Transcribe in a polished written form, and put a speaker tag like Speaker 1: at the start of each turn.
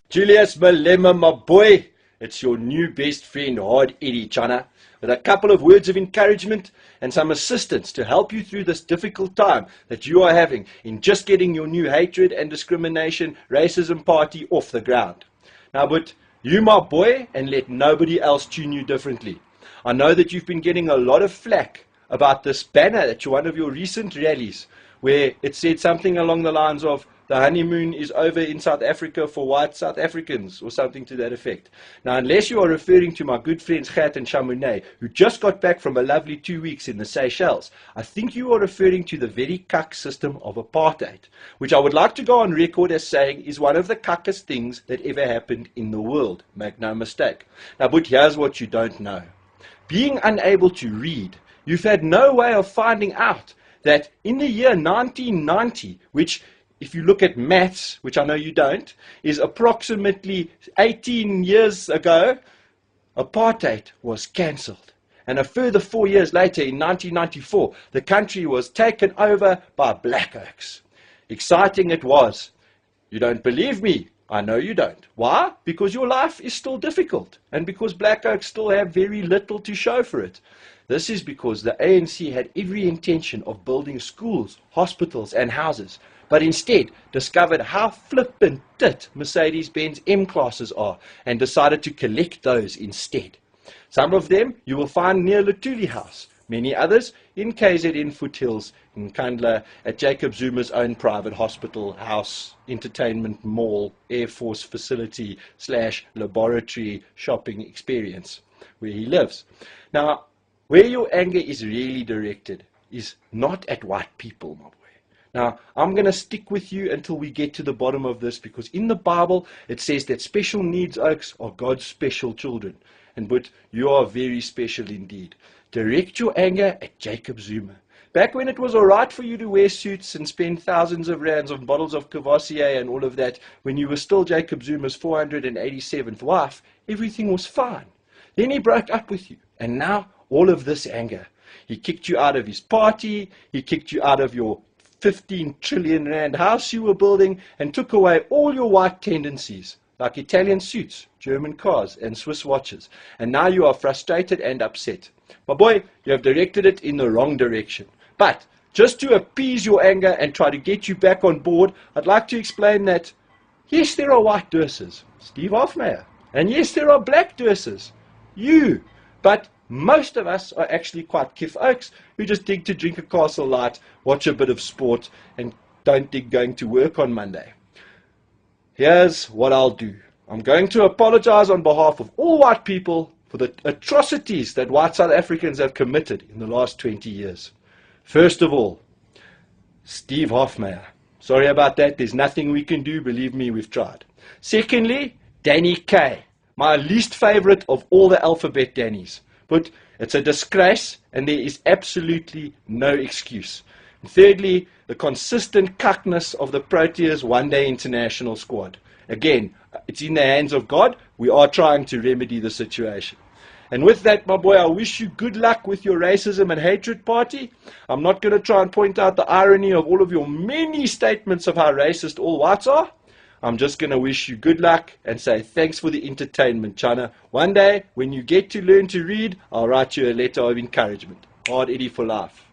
Speaker 1: Julius Malema, my boy, it's your new best friend, Hard Eddie Chana, with a couple of words of encouragement and some assistance to help you through this difficult time that you are having in just getting your new hatred and discrimination, racism party off the ground. Now, but you, my boy, and let nobody else tune you differently. I know that you've been getting a lot of flack about this banner at one of your recent rallies, where it said something along the lines of, the honeymoon is over in South Africa for white South Africans, or something to that effect. Now, unless you are referring to my good friends Gert and Chamonix, who just got back from a lovely 2 weeks in the Seychelles, I think you are referring to the very cuck system of apartheid, which I would like to go on record as saying is one of the cuckest things that ever happened in the world. Make no mistake. Now, but here's what you don't know. Being unable to read, you've had no way of finding out that in the year 1990, which, if you look at maths, which I know you don't, is approximately 18 years ago, apartheid was cancelled. And a further 4 years later, in 1994, the country was taken over by black oaks. Exciting it was. You don't believe me? I know you don't. Why? Because your life is still difficult, and because black oaks still have very little to show for it. This is because the ANC had every intention of building schools, hospitals and houses, but instead discovered how flippant tit Mercedes-Benz M-classes are and decided to collect those instead. Some of them you will find near Lutuli House, many others in KZN foothills, in Kandla, at Jacob Zuma's own private hospital, house, entertainment mall, Air Force facility / laboratory shopping experience, where he lives. Now, where your anger is really directed is not at white people, my boy. Now, I'm going to stick with you until we get to the bottom of this, because in the Bible, it says that special needs oaks are God's special children. But you are very special indeed. Direct your anger at Jacob Zuma. Back when it was all right for you to wear suits and spend thousands of rands on bottles of Cavassier and all of that, when you were still Jacob Zuma's 487th wife, everything was fine. Then he broke up with you, and now all of this anger. He kicked you out of his party, he kicked you out of your 15 trillion rand house you were building, and took away all your white tendencies, like Italian suits, German cars, and Swiss watches. And now you are frustrated and upset. My boy, you have directed it in the wrong direction. But just to appease your anger and try to get you back on board, I'd like to explain that, yes, there are white Dursers, Steve Hofmeyer, and yes, there are black Dursers, you. But most of us are actually quite kif oaks who just dig to drink a Castle Light, watch a bit of sport, and don't dig going to work on Monday. Here's what I'll do. I'm going to apologize on behalf of all white people for the atrocities that white South Africans have committed in the last 20 years. First of all, Steve Hofmeyer. Sorry about that. There's nothing we can do. Believe me, we've tried. Secondly, Danny K. My least favorite of all the alphabet Dannys. But it's a disgrace, and there is absolutely no excuse. And thirdly, the consistent cuckness of the Proteas One Day International squad. Again, it's in the hands of God. We are trying to remedy the situation. And with that, my boy, I wish you good luck with your racism and hatred party. I'm not going to try and point out the irony of all of your many statements of how racist all whites are. I'm just going to wish you good luck and say thanks for the entertainment, Chana. One day, when you get to learn to read, I'll write you a letter of encouragement. Hard Eddie for life.